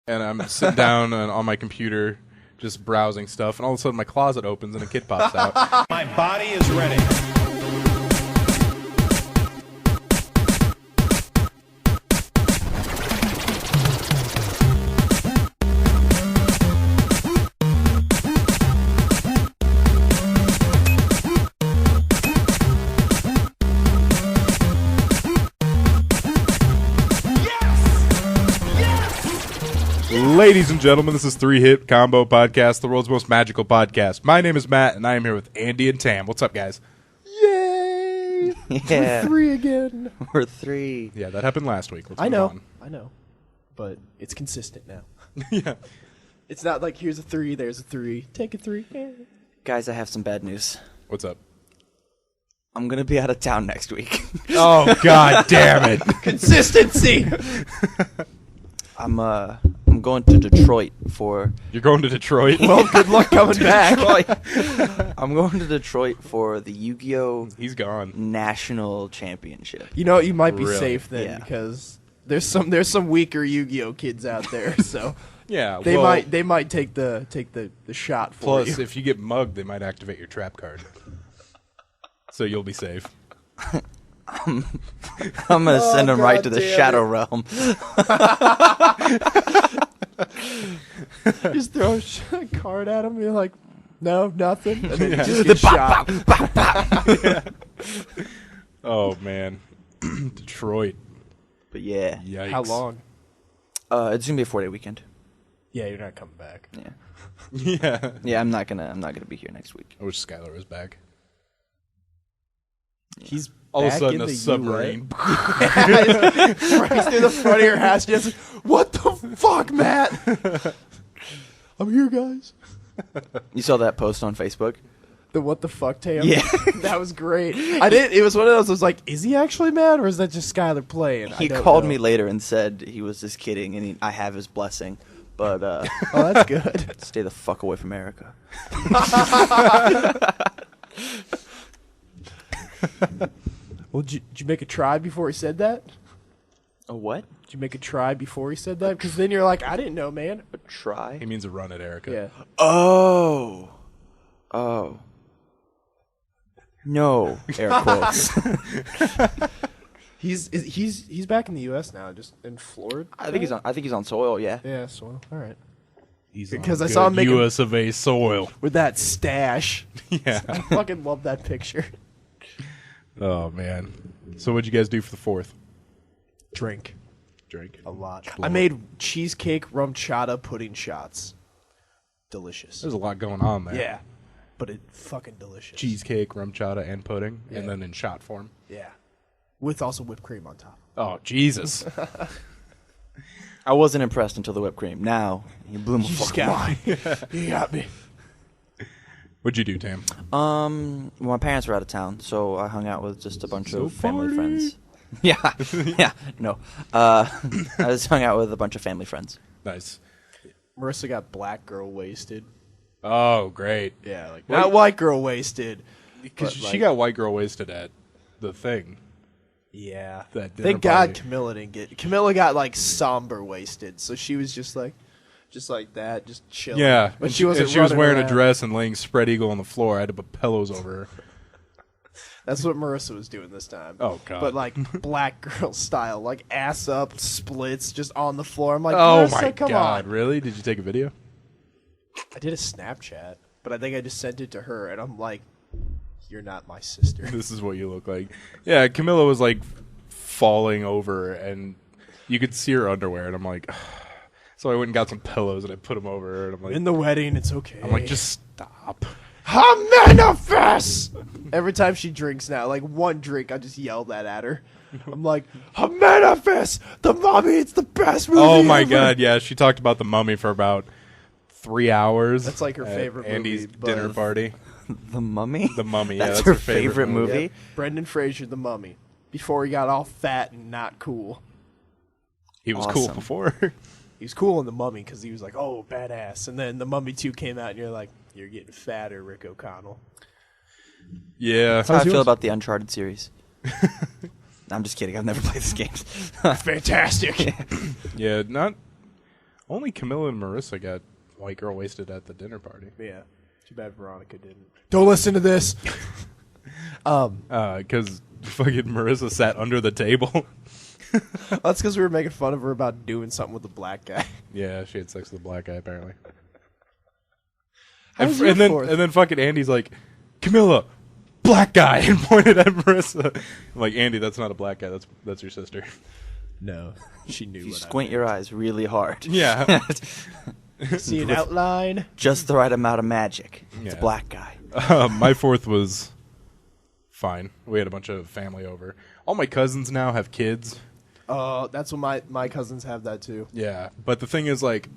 and I'm sitting down on my computer just browsing stuff, and all of a sudden my closet opens and a kid pops out. My body is ready. Ladies and gentlemen, this is 3-Hit Combo Podcast, the world's most magical podcast. My name is Matt, and I am here with Andy and Tam. What's up, guys? Yay! Yeah. We're 3 again. We're 3. Yeah, that happened last week. Let's I move know. on. I know. But it's consistent now. Yeah. It's not like here's a 3, there's a 3. Take a 3. Guys, I have some bad news. What's up? I'm going to be out of town next week. Oh, God damn it. Consistency! I'm going to Detroit for... You're going to Detroit? Well, good luck coming back. I'm going to Detroit for the Yu-Gi-Oh! He's gone. National Championship. You know, you might be Really? safe then Yeah. because there's some weaker Yu-Gi-Oh kids out there, so Yeah, they well, might take the shot for plus, you. if you get mugged, they might activate your trap card. So you'll be safe. I'm going to send him right to the Shadow Realm. Just throw a card at him and you're like, no, nothing. And then Yeah. you just get shot. Yeah. Oh, man. Detroit. But yeah. Yikes. How long? It's going to be a 4-day weekend. Yeah, you're not coming back. Yeah. Yeah. Yeah, I'm not gonna be here next week. I wish Skylar was back. He's All of a back sudden, in a the submarine. Right through the front of your house. Just, what the fuck, Matt? I'm here, guys. You saw that post on Facebook? The what the fuck, Tam? Yeah. That was great. It was one of those, I was like, is he actually mad or is that just Skylar playing? He called me later and said he was just kidding, and I have his blessing. But Oh, that's good. stay the fuck away from America. Well, did you make a try before he said that? A what? Did you make a try before he said that? Because then you're like, I didn't know, man. A try? He means a run at Erica. Yeah. Oh. No. Air quotes. He's back in the U.S. now, just in Florida. I think he's on soil. Yeah. Yeah, so all right. He's Because on I saw him good make US of A soil. with that stash. Yeah. I fucking love that picture. Oh, man. So what'd you guys do for the 4th? Drink Drink. a lot. Blow I it. made cheesecake rum chata pudding shots. Delicious. There's a lot going on there. Yeah, but it fucking delicious. Cheesecake, rum chata, and pudding, Yeah. and then in shot form. Yeah, with also whipped cream on top. Oh, Jesus. I wasn't impressed until the whipped cream. Now you blew my fucking mind. You got me. What'd you do, Tam? Well, my parents were out of town, so I hung out with just a bunch So of family party. friends. Yeah, yeah, no. I just hung out with a bunch of family friends. Nice. Marissa got black girl wasted. Oh, great. Yeah, like Well, not white girl wasted. Because but, she like- got white girl wasted at the thing. Yeah. That dinner Thank God party. Camilla didn't get. Camilla got like somber wasted, so she was just like that, just chilling. Yeah. but and she wasn't. and she was running wearing around. a dress and laying spread eagle on the floor. I had to put pillows over her. That's what Marissa was doing this time. Oh, God. But like black girl style, like ass up, splits, just on the floor. I'm like, Oh, Marissa, my come God. on. Really? Did you take a video? I did a Snapchat, but I think I just sent it to her, and I'm like, you're not my sister. This is what you look like. Yeah, Camilla was like falling over, and you could see her underwear, and I'm like, so I went and got some pillows and I put them over her, and I'm like, In the wedding, it's okay. I'm like, just stop. Manifest! Every time she drinks now, like one drink, I just yell that at her. I'm like, Manifest! The Mummy, it's the best movie Oh my ever!" God, yeah, she talked about the Mummy for about 3 hours. That's like her at favorite Andy's movie, dinner but- party. The Mummy. The Mummy, yeah, That's that's her her favorite favorite movie. Yep. Brendan Fraser, The Mummy. Before he got all fat and not cool. He was cool Awesome. before. He was cool in The Mummy because he was like, oh, badass. And then The Mummy 2 came out, and you're like, you're getting fatter, Rick O'Connell. Yeah. That's how I How's feel yours? about the Uncharted series. I'm just kidding. I've never played this game. Fantastic. Yeah, not. Only Camilla and Marissa got white girl wasted at the dinner party. Yeah. Too bad Veronica didn't. Don't listen to this. Because fucking Marissa sat under the table. That's because we were making fun of her about doing something with the black guy. Yeah, she had sex with a black guy apparently. How And, was your and then fourth? and then fucking Andy's like, Camilla, black guy, and pointed at Marissa. I'm like, Andy, that's not a black guy. That's your sister. No, she knew. You what squint your eyes really hard. Yeah. I see an outline. Just the right amount of magic. It's a Yeah. black guy. My fourth was fine. We had a bunch of family over. All my cousins now have kids. That's what my cousins have that too. Yeah, but the thing is, like,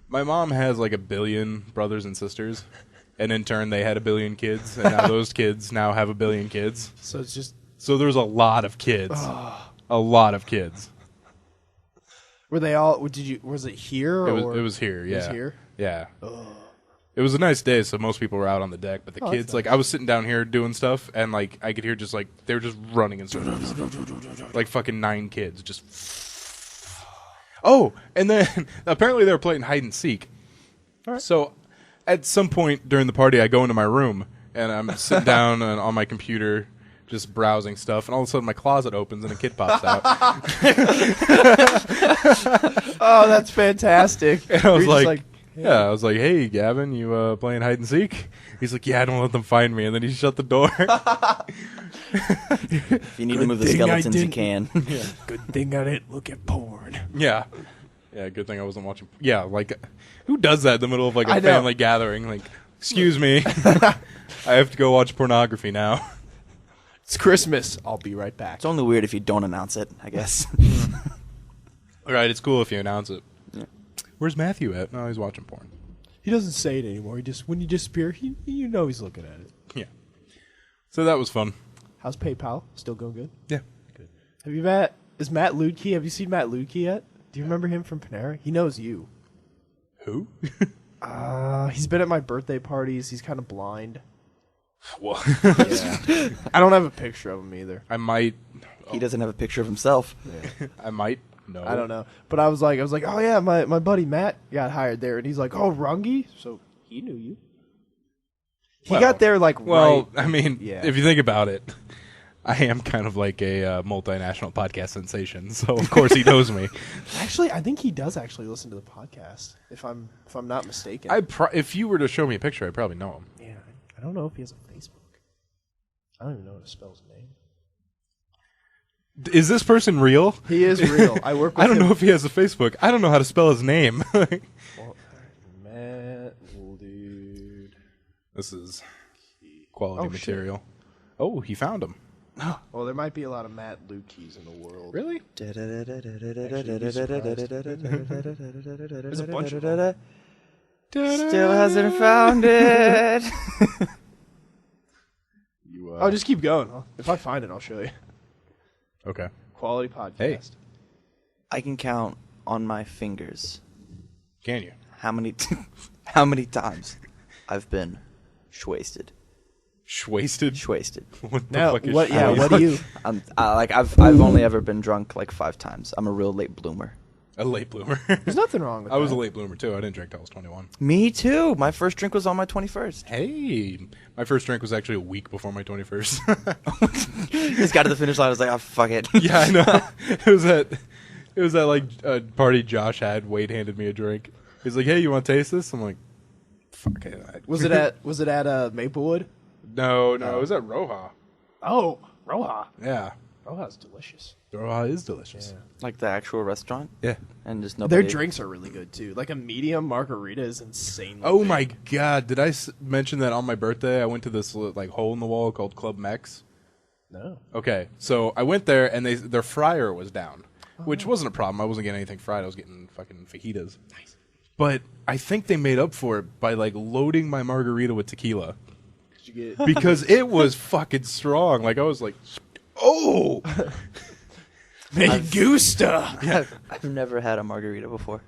my mom has like 1 billion brothers and sisters, and in turn they had 1 billion kids, and now those kids now have 1 billion kids. So it's just. So there's a lot of kids. A lot of kids. Were they all? Was it here? It or? was here. Yeah. It was here. Yeah. It was a nice day, so most people were out on the deck. But the Oh, kids, that's like, nice. I was sitting down here doing stuff, and like I could hear just like they were just running in circles, like fucking 9 kids, just. Oh, and then apparently they were playing hide and seek. So, at some point during the party, I go into my room and I'm sitting down on my computer, just browsing stuff, and all of a sudden my closet opens and a kid pops out. Oh, that's fantastic. And I was You're just I was like, "Hey, Gavin, you playing hide and seek?" He's like, "Yeah, don't let them find me." And then he shut the door. If you need to Good move the thing I skeletons, you didn't. can. good thing I didn't look at porn. Yeah. Yeah, good thing I wasn't watching. Yeah, like, who does that in the middle of, like, I a know. family gathering? Like, excuse me. I have to go watch pornography now. It's Christmas. I'll be right back. It's only weird if you don't announce it, I guess. All right, it's cool if you announce it. Yeah. Where's Matthew at? No, he's watching porn. He doesn't say it anymore. He just when you disappear, you know he's looking at it. Yeah. So that was fun. How's PayPal? Still going good? Yeah. Good. Have you met? Is Matt Ludke? Have you seen Matt Ludke yet? Do you remember him from Panera? He knows you. Who? He's been at my birthday parties. He's kind of blind. Well, Yeah. I don't have a picture of him either. I might. He doesn't have a picture of himself. I might. No. I don't know. But I was like, oh yeah, my buddy Matt got hired there, and he's like, oh Rungy, so he knew you. He Well- got there like Well, right. I mean, Yeah. if you think about it, I am kind of like a multinational podcast sensation, so of course he knows me. Actually, I think he does actually listen to the podcast. If I'm not mistaken. If you were to show me a picture, I'd probably know him. Yeah, I don't know if he has a Facebook. I don't even know how to spell his name. Is this person real? He is real. I work with I don't him. know if he has a Facebook. I don't know how to spell his name. Well, Matt, dude. This is quality Oh, shit. material. Oh, he found him. Well, there might be a lot of Matt Lukes in the world. Really? There's a bunch of them. Still hasn't found it. You, Oh, just keep going. If I find it, I'll show you. okay. Quality podcast. Hey. I can count on my fingers Can you? how many how many times I've been shwasted. Shwasted? Shwasted. What the Now, fuck is what? Yeah, shwasted? what do you? I've only ever been drunk like 5 times. I'm a real late bloomer. A late bloomer. There's nothing wrong with I was a that. late bloomer too. I didn't drink till I was 21. Me too. My first drink was on my 21st. Hey, my first drink was actually a week before my 21st. Just got to the finish line. I was like, oh fuck it. Yeah, I know. It was that like party Josh had. Wade handed me a drink. He's like, "Hey, you want to taste this?" I'm like, "Fuck it." Was it at Maplewood? No, it was at Roja. Oh, Roja. Yeah, Roja's delicious. Roja is delicious. Like the actual restaurant, Yeah. and just nobody. Their drinks are really good too. Like a medium margarita is insanely. Oh big. my god! Did I mention that on my birthday I went to this like hole in the wall called Club Mex? No. Okay, so I went there and their fryer was down, which wasn't a problem. I wasn't getting anything fried. I was getting fucking fajitas. Nice. But I think they made up for it by like loading my margarita with tequila Did you get? because it was fucking strong. Like I was like, oh, Me gusta. I've never had a margarita before.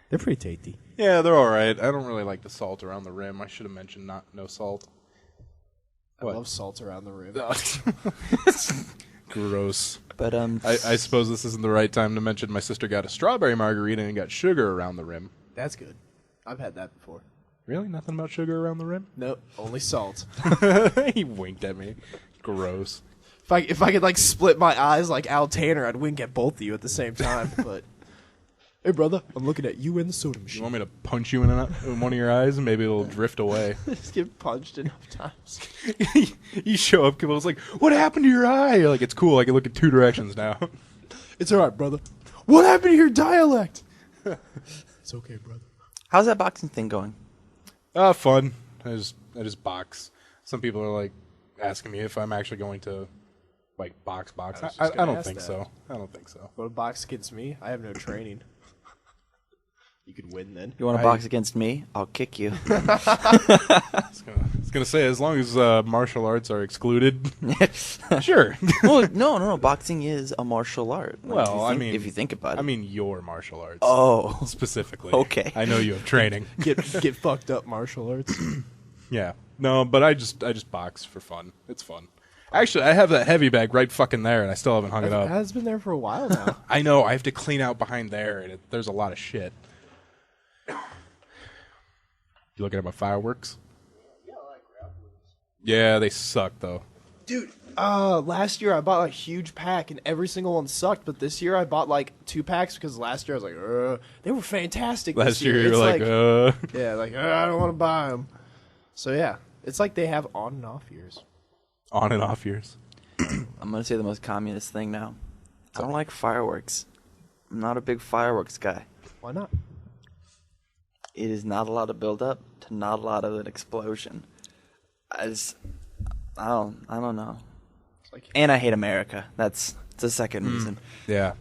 They're pretty tasty. yeah, they're all right. I don't really like the salt around the rim. I should have mentioned no salt. I love salt around the rim. Gross. But I suppose this isn't the right time to mention my sister got a strawberry margarita and got sugar around the rim. That's good. I've had that before. Really? Nothing about sugar around the rim? Nope, only salt. He winked at me. Gross. If I could like split my eyes like Al Tanner, I'd wink at both of you at the same time. But hey, brother, I'm looking at you in the soda You machine. want me to punch you in one of your eyes and maybe it'll drift away? Just get punched enough times. You show up, people's like, what happened to your eye? You're like, it's cool. I can look in two directions now. It's all right, brother. What happened to your dialect? It's okay, brother. how's that boxing thing going? Fun. I just box. Some people are like asking me if I'm actually going to like box. I was just I gonna don't ask think that. so. I don't think so. Go to box against me. I have no training. You could win then. You want to box against me? I'll kick you. I was gonna say as long as martial arts are excluded, sure. Well, no. Boxing is a martial art. Like, Well, if you think about it. I mean your martial arts. Oh. Specifically. Okay. I know you have training. Get fucked up martial arts. Yeah. No, but I just box for fun. It's fun. Actually, I have that heavy bag right fucking there, and I still haven't hung it up. It's been there for a while now. I know. I have to clean out behind there, and there's a lot of shit. You looking at my fireworks? Yeah, they suck though. Dude, last year I bought a huge pack and every single one sucked, but this year I bought like 2 packs because last year I was like, they were fantastic. Last this year you It's were like, yeah, like I don't want to buy them. So yeah, it's like they have on and off years. on and off years. I'm going to say the most communist thing now. I don't like fireworks. I'm not a big fireworks guy. Why not? It is not a lot of build up to not a lot of an explosion. I don't know. Like, And I hate America. That's the second reason. Yeah.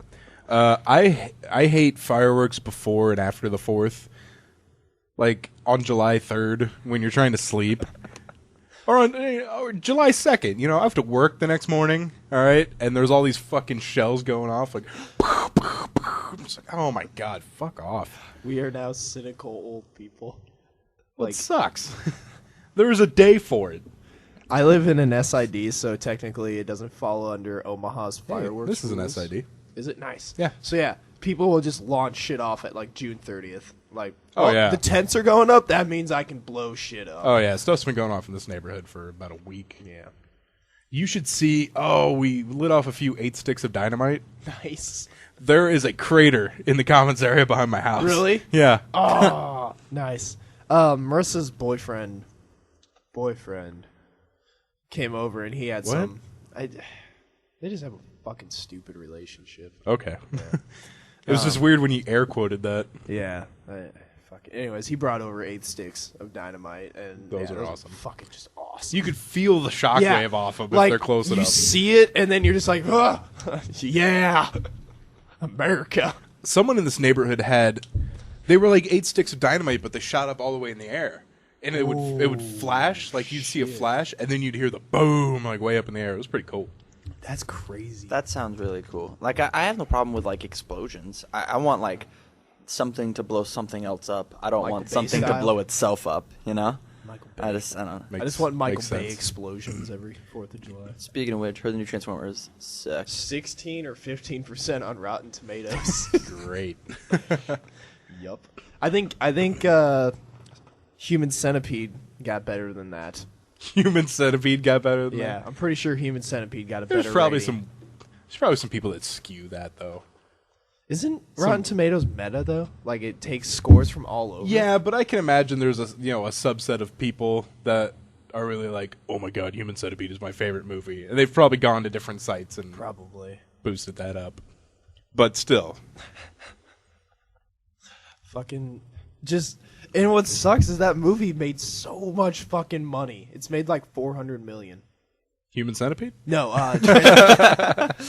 I hate fireworks before and after the 4th. Like on July 3rd when you're trying to sleep. Or on July 2nd, you know, I have to work the next morning, all right? And there's all these fucking shells going off like I'm just like, oh my god, fuck off. we are now cynical old people. Well, Like, it sucks. There's a day for it. I live in an SID, so technically it doesn't fall under Omaha's fireworks. This is an rules. SID. Is it nice? Yeah. So yeah, people will just launch shit off at like June 30th. Like, Oh, yeah. the tents are going up. That means I can blow shit up. Oh yeah, stuff's been going off in this neighborhood for about a week. Yeah. You should see. Oh, we lit off a few 8 sticks of dynamite. Nice. There is a crater in the commons area behind my house. Really? Yeah. Oh, nice. Marissa's boyfriend came over and he had What? some. They just have a fucking stupid relationship. Okay. It was just weird when you air quoted that. Yeah. Anyways, he brought over 8 sticks of dynamite, and Those are awesome. Fucking just awesome. You could feel the shockwave off of if like, they're close you enough. see it, and then you're just like, oh, yeah, America. Someone in this neighborhood they were like 8 sticks of dynamite, but they shot up all the way in the air. And it would flash, like you'd see a flash, and then you'd hear the boom, like way up in the air. It was pretty cool. That's crazy. That sounds really cool. Like, I have no problem with, like, explosions. I want, like, something to blow something else up. I don't Michael want Bay something to style? blow itself up, you know? Michael Bay. I don't know. I just want Michael Makes Bay sense. explosions every 4th of July. Speaking of which, heard the new Transformers. Sick. 16 or 15% on Rotten Tomatoes. Great. Yup. I think Human Centipede got better than that. Human Centipede got better than Yeah, that. I'm pretty sure Human Centipede got a better There's probably rating. some people that skew that though. Isn't Rotten Tomatoes meta though? Like it takes scores from all over. Yeah, but I can imagine there's a subset of people that are really like, oh my god, Human Centipede is my favorite movie, and they've probably gone to different sites and Probably. boosted that up. But still, Fucking just. And what sucks is that movie made so much fucking money. It's made like $400 million. Human Centipede, No,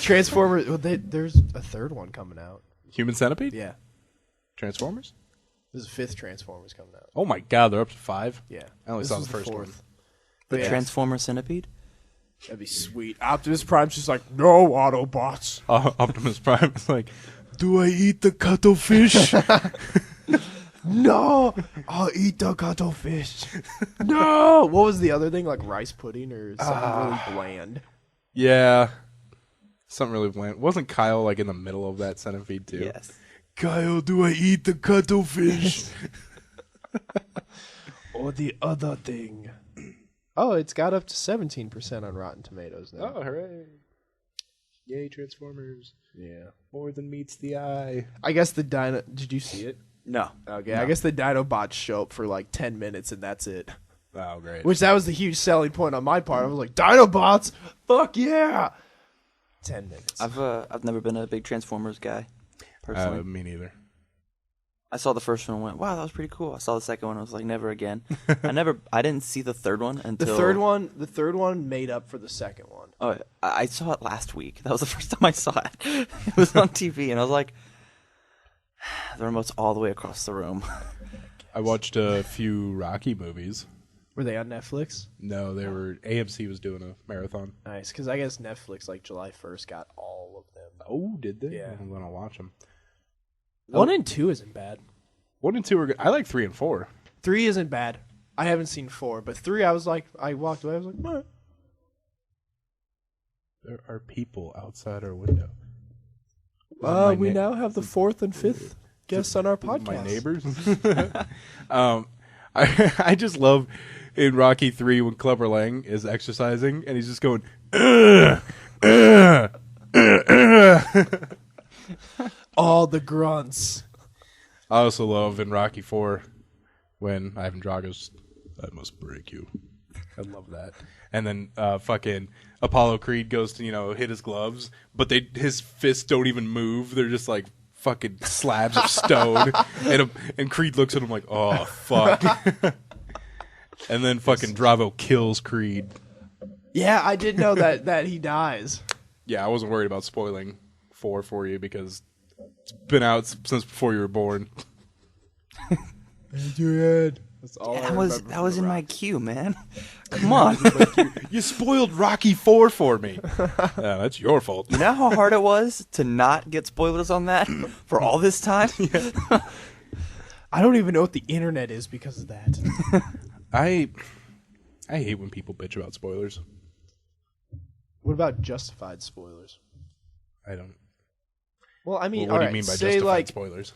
Transformers. Well, there's a third one coming out. Human Centipede, Yeah, Transformers. there's a 5th Transformers coming out. Oh my god, they're up to 5. Yeah, I only This saw was the first 4th. one. The Yeah. Transformer Centipede? That'd be sweet. Optimus Prime's just like, no Autobots. Optimus Prime is like, do I eat the cuttlefish? No, I'll eat the cuttlefish. No. What was the other thing? Like rice pudding or something really bland. Yeah, Something really bland. Wasn't Kyle like in the middle of that centipede too? Yes. Kyle, do I eat the cuttlefish? Or the other thing. Oh, it's got up to 17% on Rotten Tomatoes now. Oh, hooray. Yay, Transformers. Yeah. More than meets the eye. I guess the Dino... Did you see it? No. Okay, I guess the Dinobots show up for like 10 minutes and that's it. Oh, great. Which that was the huge selling point on my part. I was like, Dinobots? Fuck yeah! 10 minutes. I've never been a big Transformers guy, personally. Me neither. I saw the first one and went, wow, that was pretty cool. I saw the second one and I was like, never again. I didn't see the third one until... The third one made up for the second one. Oh, I saw it last week. That was the first time I saw it. It was on TV and I was like, the remote's all the way across the room. I watched a few Rocky movies. Were they on Netflix? No, they were... AMC was doing a marathon. Nice, because I guess Netflix, like, July 1st got all of them. Oh, did they? Yeah. I'm going to watch them. 1 and 2 isn't bad. 1 and 2 are good. I like 3 and 4. 3 isn't bad. I haven't seen 4, but 3, I was like, I walked away, I was like, meh. There are people outside our window. We now have the 4th and 5th guests on our podcast. My neighbors. I just love in Rocky 3 when Clubber Lang is exercising and he's just going, all the grunts. I also love in Rocky 4 when Ivan Drago's, I must break you. I love that. And then fucking Apollo Creed goes to, hit his gloves, but his fists don't even move. They're just like fucking slabs of stone. And Creed looks at him like, oh, fuck. And then fucking Dravo kills Creed. Yeah, I did know that he dies. Yeah, I wasn't worried about spoiling 4 for you because it's been out since before you were born. That's all. Yeah, that was in my queue, man. Come on. You spoiled Rocky 4 for me. Yeah, that's your fault. You know how hard it was to not get spoilers on that for all this time? Yeah. I don't even know what the internet is because of that. I hate when people bitch about spoilers. What about justified spoilers? I don't. Well, I mean, What do all you mean right, by say justified like spoilers?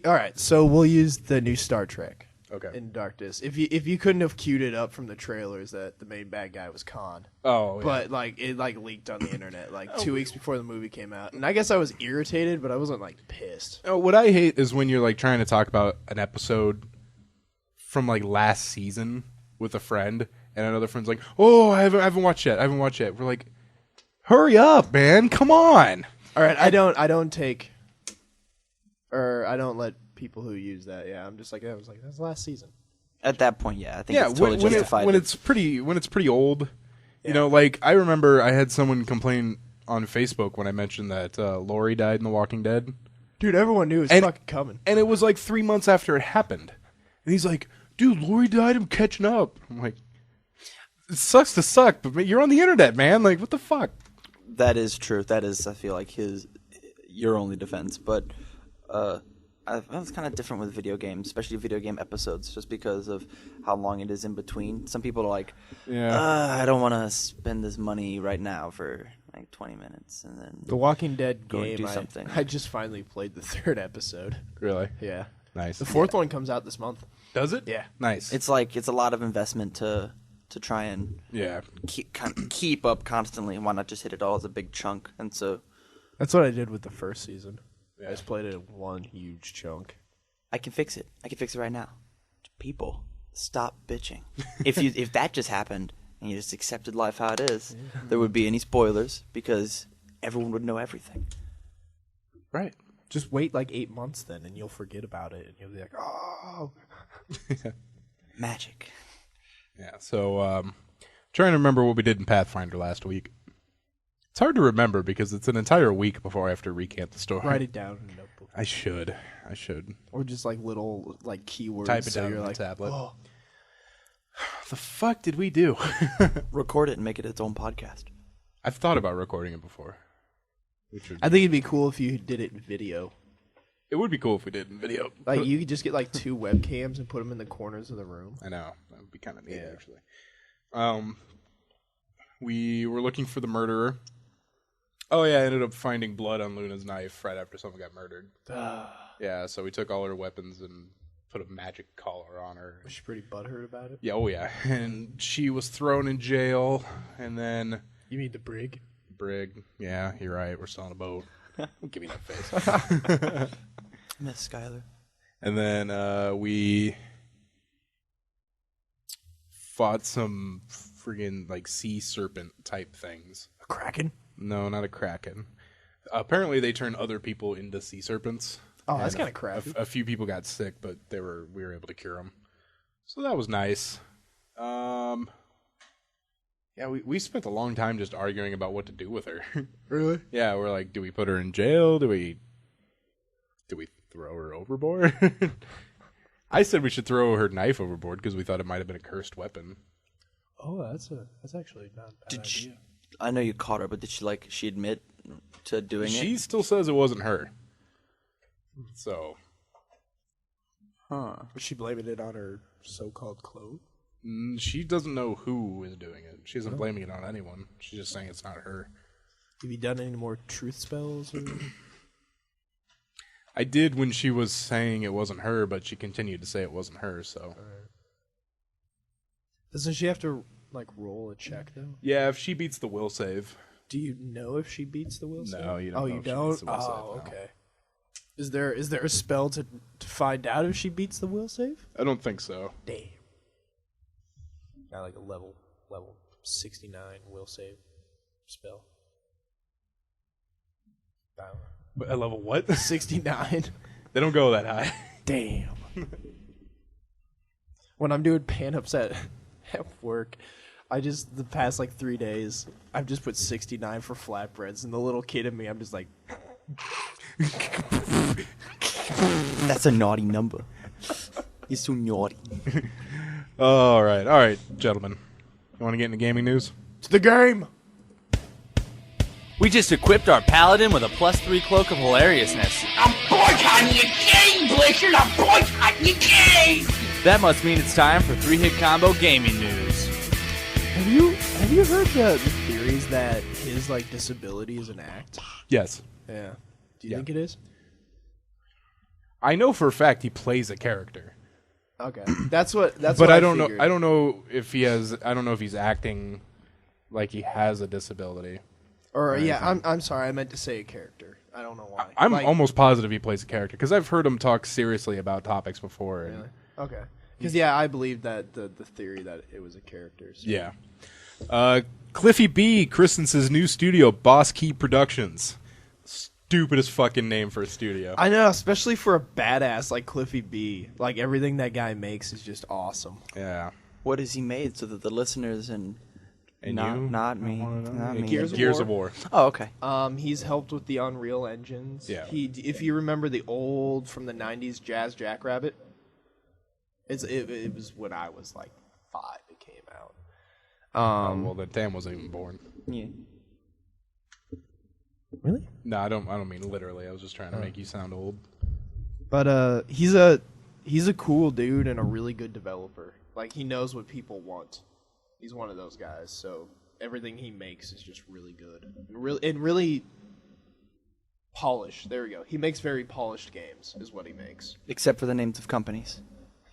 all right, so we'll use the new Star Trek. Okay. In Darkness. If you couldn't have queued it up from the trailers that the main bad guy was Khan. Oh, yeah. But like it leaked on the internet 2 weeks before the movie came out. And I guess I was irritated, but I wasn't pissed. What I hate is when you're trying to talk about an episode from last season with a friend and another friend's like, "Oh, I haven't watched yet. We're like, "Hurry up, man. Come on." All right, I don't let people who use that. Yeah, I'm just like, that's last season. At that point, yeah, I think it's totally justified. When it's pretty old. Yeah. I remember I had someone complain on Facebook when I mentioned that Lori died in The Walking Dead. Dude, everyone knew it was fucking coming. And it was 3 months after it happened. And he's like, "Dude, Lori died. I'm catching up." I'm like, it sucks to suck, but you're on the internet, man. What the fuck? That is true. That is, I feel like, your only defense. But it's kind of different with video games, especially video game episodes, just because of how long it is in between. Some people are like, I don't want to spend this money right now for 20 minutes. And then The Walking Dead go game, and do something. I just finally played the 3rd episode. Really? Yeah. Nice. The 4th one comes out this month. Does it? Yeah. Nice. It's a lot of investment to try and keep up constantly. Why not just hit it all as a big chunk? And so that's what I did with the first season. I just played it in one huge chunk. I can fix it. I can fix it right now. People, stop bitching. If that just happened and you just accepted life how it is, there would be any spoilers because everyone would know everything. Right. Just wait 8 months then, and you'll forget about it, and you'll be like, oh. Magic. Yeah, so trying to remember what we did in Pathfinder last week. It's hard to remember because it's an entire week before I have to recant the story. Write it down in a notebook. I should. Or just little keywords. Type it so down you're on the tablet. Oh. The fuck did we do? Record it and make it its own podcast. I've thought about recording it before. I think it'd be cool if you did it in video. It would be cool if we did in video. You could just get 2 webcams and put them in the corners of the room. I know. That would be kind of neat, actually. We were looking for the murderer. Oh, yeah, I ended up finding blood on Luna's knife right after someone got murdered. Yeah, so we took all her weapons and put a magic collar on her. Was she pretty butthurt about it? Yeah, oh, yeah. And she was thrown in jail, and then... You mean the brig? Brig. Yeah, you're right. We're still on a boat. Give me that face. Miss Skyler. And then we fought some friggin' like sea serpent type things. A kraken? No, not a kraken. Apparently, they turn other people into sea serpents. Oh, that's kind of crappy. A few people got sick, but we were able to cure them. So that was nice. Yeah, we spent a long time just arguing about what to do with her. Really? Yeah, we're like, do we put her in jail? Do we throw her overboard? I said we should throw her knife overboard because we thought it might have been a cursed weapon. Oh, that's actually not a bad idea. I know you caught her, but did she admit to doing it? She still says it wasn't her. So. Huh. Was she blaming it on her so-called clothes? She doesn't know who is doing it. She isn't blaming it on anyone. She's just saying it's not her. Have you done any more truth spells? Or? I did when she was saying it wasn't her, but she continued to say it wasn't her, so. Right. Doesn't she have to, roll a check, though? Yeah, if she beats the will save. Do you know if she beats the will save? No, you don't Oh, know you if she don't? beats the will save, Oh, no. okay. Is there a spell to find out if she beats the will save? I don't think so. Damn. Got like a level 69 will save spell. Wow. But at level what? 69. They don't go that high. Damn. When I'm doing pan-ups at work, the past 3 days, I've just put 69 for flatbreads, and the little kid in me, I'm just like... That's a naughty number. He's too naughty. All right, gentlemen. You want to get into gaming news? To the game! We just equipped our paladin with a +3 cloak of hilariousness. I'm boycotting your game, Blizzard! I'm boycotting your game! That must mean it's time for 3-hit combo gaming news. Have you heard the theories that his disability is an act? Yes. Yeah. Do you Yeah. think it is? I know for a fact he plays a character. Okay. That's what But I don't know. figured. I don't know if he has. I don't know if he's acting like he has a disability. Or yeah, I'm sorry, I meant to say a character. I don't know why. I'm almost positive he plays a character because I've heard him talk seriously about topics before. And Really? Okay. Because I believe that the theory that it was a character. So. Yeah. Cliffy B christens his new studio, Boss Key Productions. Stupidest fucking name for a studio. I know, especially for a badass like Cliffy B. Everything that guy makes is just awesome. Yeah. What has he made so that the listeners and not, you? not me, not me. Gears of War. Oh, okay. He's helped with the Unreal engines. Yeah. If you remember the old from the '90s Jazz Jackrabbit, it was when I was 5. It came out. Well, then Tam wasn't even born. Yeah. Really? No, I don't mean literally. I was just trying to make you sound old. But he's a cool dude and a really good developer. He knows what people want. He's one of those guys. So everything he makes is just really good and really polished. There we go. He makes very polished games, is what he makes. Except for the names of companies.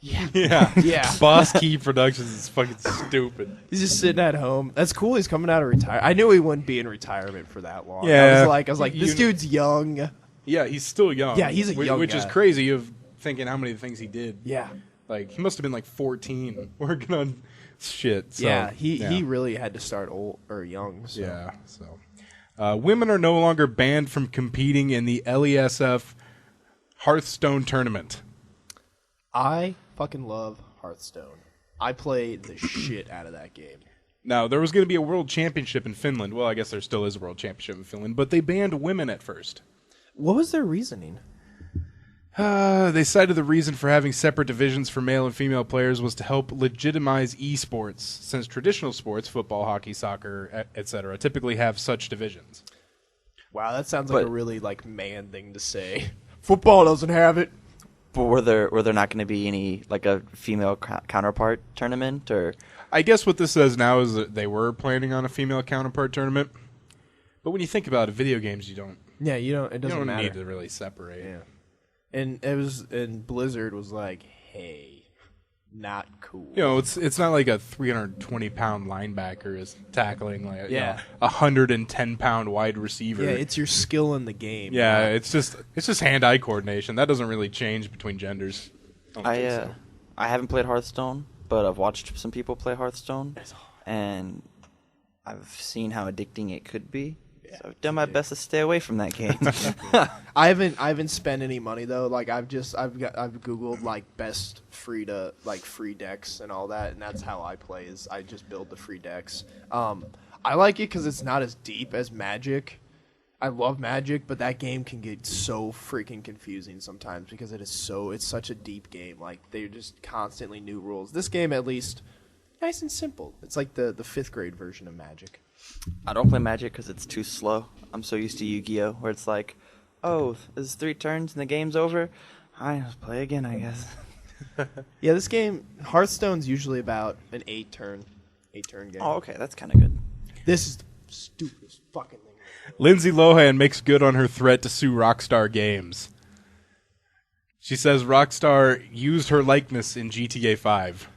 Yeah. Yeah. Yeah. Boss Key Productions is fucking stupid. He's just sitting at home. That's cool. He's coming out of retirement. I knew he wouldn't be in retirement for that long. Yeah. I was like, this dude's young. Yeah, he's still young. Yeah, he's a young Which is guy. crazy of thinking how many things he did. Yeah. He must have been 14 working on shit. So, yeah. He really had to start old or young. So. Yeah, so. Women are no longer banned from competing in the LESF Hearthstone tournament. I fucking love Hearthstone. I played the shit out of that game. Now, there was going to be a world championship in Finland. Well, I guess there still is a world championship in Finland, but they banned women at first. What was their reasoning? They cited the reason for having separate divisions for male and female players was to help legitimize esports, since traditional sports, football, hockey, soccer, etc., typically have such divisions. Wow, that sounds like a really man thing to say. Football doesn't have it. But were there not going to be any a female counterpart tournament or? I guess what this says now is that they were planning on a female counterpart tournament. But when you think about it, video games, you don't. Yeah, you don't. It You doesn't don't matter. need to really separate. Yeah, and Blizzard was like, hey, not cool. You know, it's not like a 320-pound linebacker is tackling like Yeah. a 110-pound wide receiver. Yeah, it's your skill in the game. Yeah, it's just hand-eye coordination. That doesn't really change between genders. I haven't played Hearthstone, but I've watched some people play Hearthstone, and I've seen how addicting it could be. So I've done my best to stay away from that game. I haven't spent any money though. Like I've googled like best free decks and all that, and that's how I play. Is I just build the free decks. I like it because it's not as deep as Magic. I love Magic, but that game can get so freaking confusing sometimes because it's such a deep game. Like they're just constantly new rules. This game at least nice and simple. It's like the 5th grade version of Magic. I don't play Magic because it's too slow. I'm so used to Yu-Gi-Oh, where it's like, oh, this is 3 turns and the game's over. I just play again, I guess. Yeah, this game Hearthstone's usually about an 8-turn game. Oh, okay, that's kind of good. This is the stupidest fucking thing. Lindsay Lohan makes good on her threat to sue Rockstar Games. She says Rockstar used her likeness in GTA 5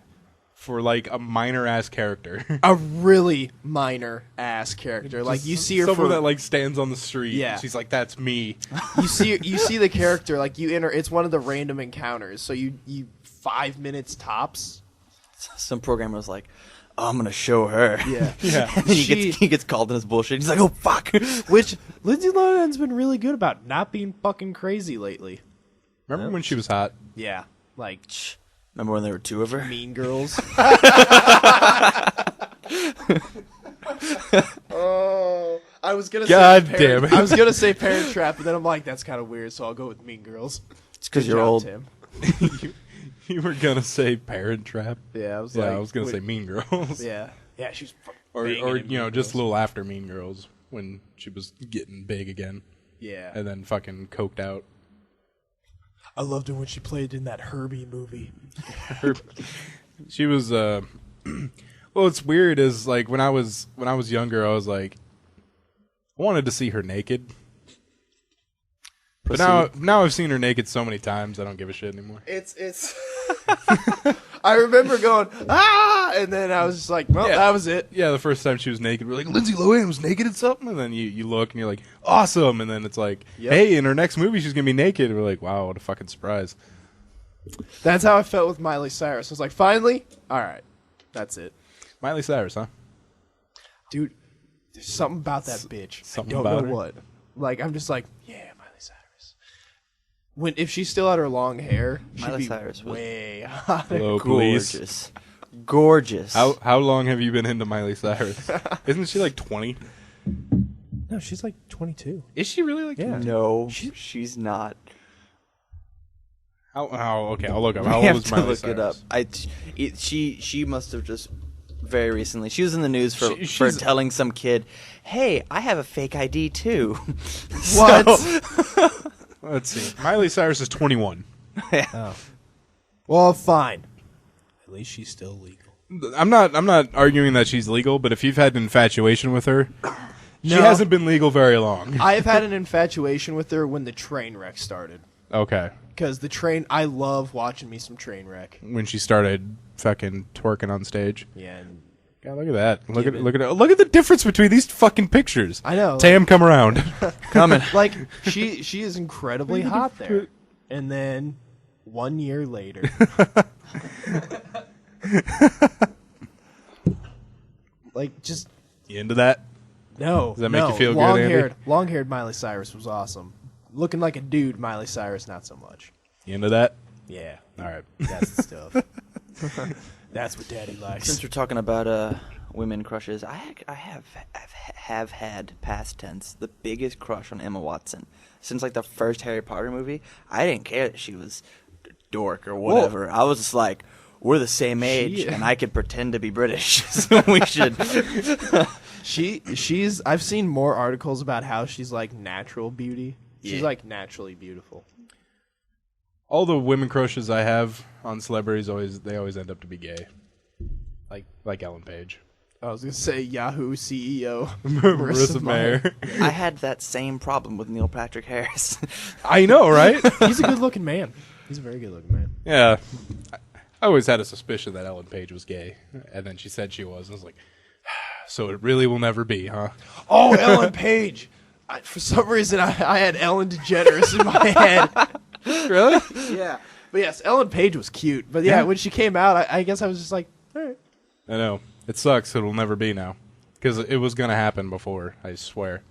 for like a minor-ass character. A really minor ass character. Like you see her someone for that like stands on the street. Yeah. And she's like, "That's me." you see the character like you enter. It's one of the random encounters. So you 5 minutes tops. Some programmer was like, oh, I'm going to show her. Yeah. Yeah. And then he gets called in his bullshit. He's like, oh, fuck. Which Lindsay Lohan's been really good about not being fucking crazy lately. Remember when she was hot? Yeah, like Remember when there were 2 of her? Mean Girls. Oh, I was gonna. God say damn it. I was gonna say Parent Trap, but then I'm like, that's kind of weird, so I'll go with Mean Girls. It's because Good you're job, old. Tim. You were gonna say Parent Trap. Yeah, I was Yeah, like, I was gonna say Mean Girls. Yeah, she's fucking Or banging in you know, Mean just a Girls. little after Mean Girls when she was getting big again, Yeah, and then fucking coked out. I loved her when she played in that Herbie movie. She was well, what's weird is like when I was younger, I was like, I wanted to see her naked. But now I've seen her naked so many times, I don't give a shit anymore. It's. I remember going and then I was just like, well, Yeah. that was it. Yeah, the first time she was naked, we're like, Lindsay Lohan was naked in something, and then you look and you're like, awesome, and then it's like, Yep. hey, in her next movie she's gonna be naked, and we're like, wow, what a fucking surprise. That's how I felt with Miley Cyrus. I was like, finally, all right, that's it, Miley Cyrus, huh? dude. There's something about that bitch. something I don't about know her? what. Like I'm just like, yeah, Miley Cyrus. If she still had her long hair, she'd Miley be Cyrus was way hotter. Hello, police. Gorgeous. How long have you been into Miley Cyrus? Isn't she like 20? No, she's like 22. Is she really like 20? No, she's not. Okay, I'll look up. How We old have is to Miley look Cyrus? it up. She must have just very recently. She was in the news for She's- telling some kid, "Hey, I have a fake ID too." What? Let's see. Miley Cyrus is 21. Well, fine. At least she's still legal. I'm not arguing that she's legal, but if you've had an infatuation with her, she No. hasn't been legal very long. I've had an infatuation with her when the train wreck started. Okay. Because I love watching me some train wreck. When she started fucking twerking on stage. Yeah, and God, look at that. Look Give it- look at the difference between these fucking pictures. I know. Tam, come around. Coming. Like she is incredibly hot there. And then 1 year later, like just You into that? no. Does that make you feel good, Andy? Long-haired Miley Cyrus was awesome. Looking like a dude, Miley Cyrus, not so much. You into that? Yeah, All right. that's the stuff. That's what Daddy likes. Since we're talking about women crushes, I have had past tense the biggest crush on Emma Watson since like the first Harry Potter movie. I didn't care that she was a dork or whatever. I was just like, we're the same age, and I could pretend to be British, so we should. She's. I've seen more articles about how she's like natural beauty. She's Yeah. like naturally beautiful. All the women crushes I have on celebrities always end up to be gay. Like Ellen Page. I was gonna say Yahoo CEO Marissa Mayer. I had that same problem with Neil Patrick Harris. I know, right? He's a good-looking man. He's a very good-looking man. Yeah. I always had a suspicion that Ellen Page was gay, and then she said she was. I was like, so it really will never be, huh? Oh, Ellen Page. For some reason, I had Ellen DeGeneres in my head. Really? Yeah. But yes, Ellen Page was cute. But yeah, when she came out, I guess I was just like, all right. I know. It sucks. It'll never be now. Because it was going to happen before, I swear.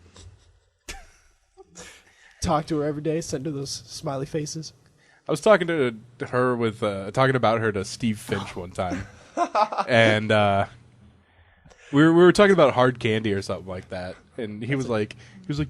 Talk to her every day, send her those smiley faces. I was talking to her with talking about her to Steve Finch one time, and we were talking about Hard Candy or something like that, and he was like,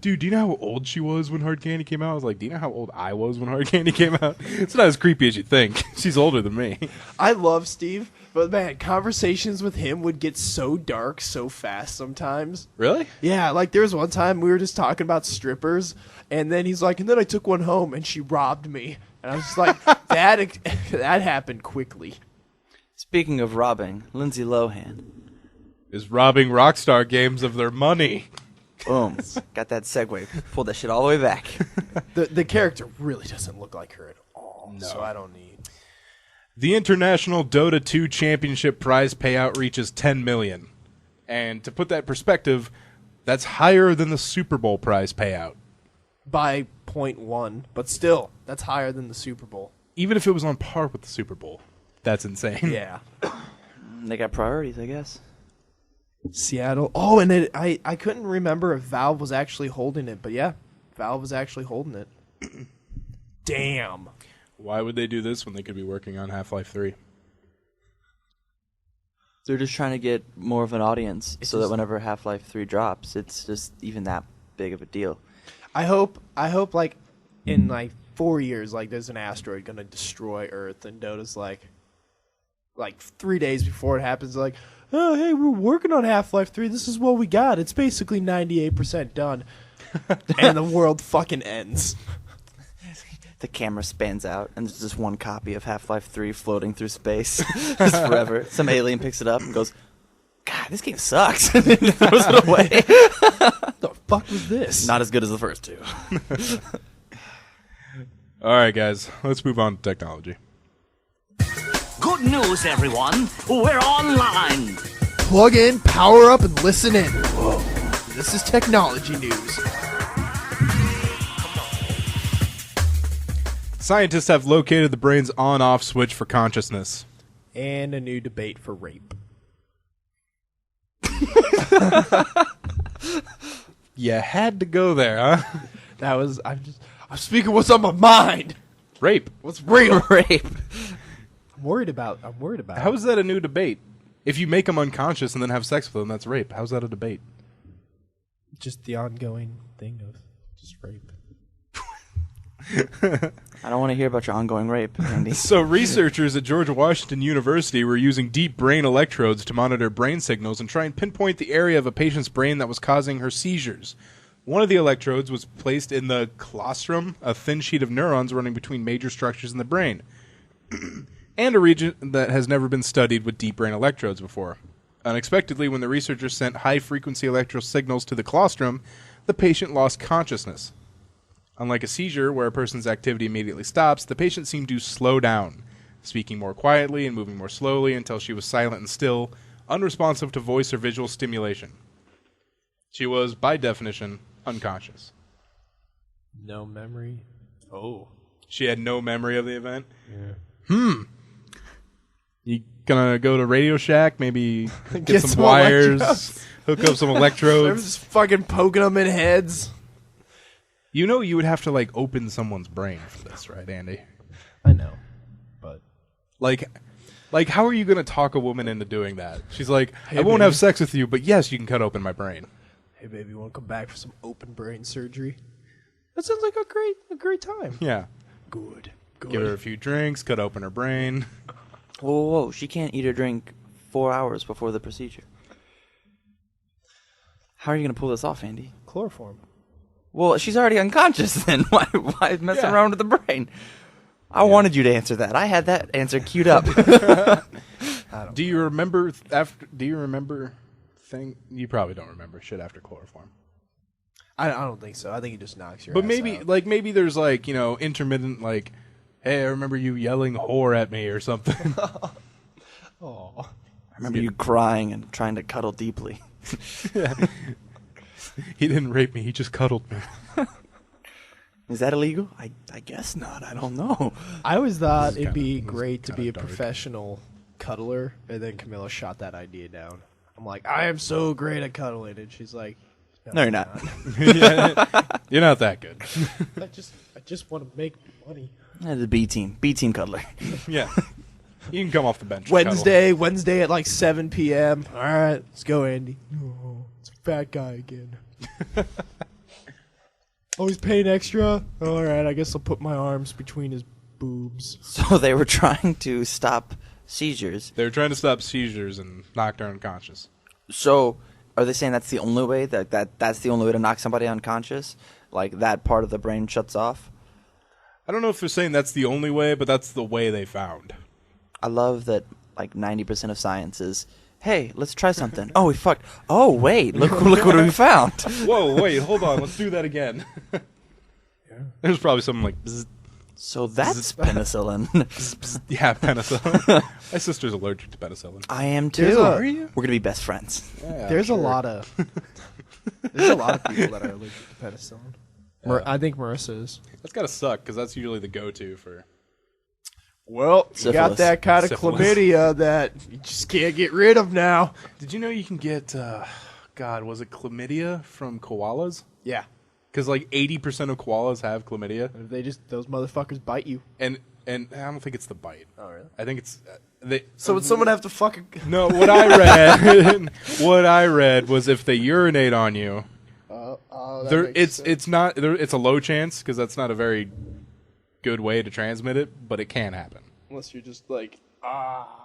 dude, do you know how old she was when Hard Candy came out? I was like, do you know how old I was when Hard Candy came out? It's not as creepy as you think. She's older than me. I love Steve, but man, conversations with him would get so dark so fast sometimes. Really? Yeah, like there was one time we were just talking about strippers, and then he's like, and then I took one home and she robbed me. And I was just like, that happened quickly. Speaking of robbing, Lindsay Lohan. Is robbing Rockstar Games of their money. Boom. Got that segue. Pulled that shit all the way back. The character really doesn't look like her at all, so I don't need. The International Dota 2 Championship prize payout reaches $10 million. And to put that in perspective, that's higher than the Super Bowl prize payout. By 0.1, but still, that's higher than the Super Bowl. Even if it was on par with the Super Bowl. That's insane. Yeah. They got priorities, I guess. Seattle. Oh, and I couldn't remember if Valve was actually holding it, but yeah, Valve was actually holding it. Damn. Why would they do this when they could be working on Half-Life 3? They're just trying to get more of an audience so that whenever Half-Life 3 drops, it's just even that big of a deal. I hope like in like 4 years, like there's an asteroid gonna destroy Earth, and Dota's like 3 days before it happens, like, oh hey, we're working on Half-Life 3. This is what we got. It's basically 98% done, and the world fucking ends. The camera spans out, and there's just one copy of Half-Life 3 floating through space just forever. Some alien picks it up and goes, God, this game sucks. And throws it away. What the fuck was this? Not as good as the first two. All right, guys, let's move on to technology. Good news, everyone. We're online. Plug in, power up, and listen in. Whoa. This is technology news. Scientists have located the brain's on-off switch for consciousness. And a new debate for rape. You had to go there, huh? That was I'm speaking what's on my mind. Rape. What's real? Rape. I'm worried about. How is that a new debate? If you make them unconscious and then have sex with them, that's rape. How's that a debate? Just the ongoing thing of just rape. I don't want to hear about your ongoing rape, Andy. So researchers at George Washington University were using deep brain electrodes to monitor brain signals and try and pinpoint the area of a patient's brain that was causing her seizures. One of the electrodes was placed in the colostrum, a thin sheet of neurons running between major structures in the brain, and a region that has never been studied with deep brain electrodes before. Unexpectedly, when the researchers sent high-frequency electrical signals to the colostrum, the patient lost consciousness. Unlike a seizure, where a person's activity immediately stops, the patient seemed to slow down, speaking more quietly and moving more slowly until she was silent and still, unresponsive to voice or visual stimulation. She was, by definition, unconscious. No memory. Oh. She had no memory of the event? Yeah. You gonna go to Radio Shack, maybe get some wires, hook up some They're electrodes? just fucking poking them in heads. You know you would have to, like, open someone's brain for this, right, Andy? I know, but Like, how are you going to talk a woman into doing that? She's like, Hey, I won't baby. have sex with you, but yes, you can cut open my brain. hey baby, you want to come back for some open brain surgery? That sounds like a great time. Yeah. Good. Give her a few drinks, cut open her brain. Whoa. She can't eat or drink 4 hours before the procedure. How are you going to pull this off, Andy? Chloroform. Well, she's already unconscious then. Why mess around with the brain? I wanted you to answer that. I had that answer queued up. Do you remember think you probably don't remember shit after chloroform. I don't think so. I think it just knocks your But ass maybe, out. like, maybe there's like, you know, intermittent, like, hey, I remember you yelling whore at me or something. Oh. I remember you crying and trying to cuddle deeply. He didn't rape me. He just cuddled me. Is that illegal? I guess not. I don't know. I always thought it'd kinda- be this is great to be kinda a dark. professional cuddler, and then Camilla shot that idea down. I'm like, I am so great at cuddling, and she's like, No, you're not. You're not that good. I just want to make money. The B team cuddler. Yeah. You can come off the bench. and Wednesday at like 7 p.m. All right, let's go, Andy. Oh, it's a fat guy again. Oh, he's paying extra? All right, I guess I'll put my arms between his boobs. So they were trying to stop seizures. They were trying to stop seizures and knocked her unconscious. So are they saying that's the only way that's the only way to knock somebody unconscious? Like that part of the brain shuts off? I don't know if they're saying that's the only way, but that's the way they found. I love that like 90% of science is, hey, let's try something. Oh, we fucked. Oh, wait, look what we found. Whoa, wait, hold on. Let's do that again. There's probably something like, bzz, So that's penicillin. bzz, bzz. Yeah, penicillin. My sister's allergic to penicillin. I am There's too. a- Are We're gonna be best friends. Yeah, There's sure. a lot of people that are allergic to penicillin. I think Marissa is. That's gotta suck, because that's usually the go-to for... Well, you got Syphilis. that kind of Syphilis. chlamydia that you just can't get rid of now. Did you know you can get, God, was it chlamydia from koalas? Yeah. Because like 80% of koalas have chlamydia. If they just, those motherfuckers bite you. And I don't think it's the bite. Oh, really? I think it's... they. So would someone have to fucking... No, what I read was if they urinate on you, it's a low chance because that's not a very good way to transmit it, but it can happen. Unless you're just like...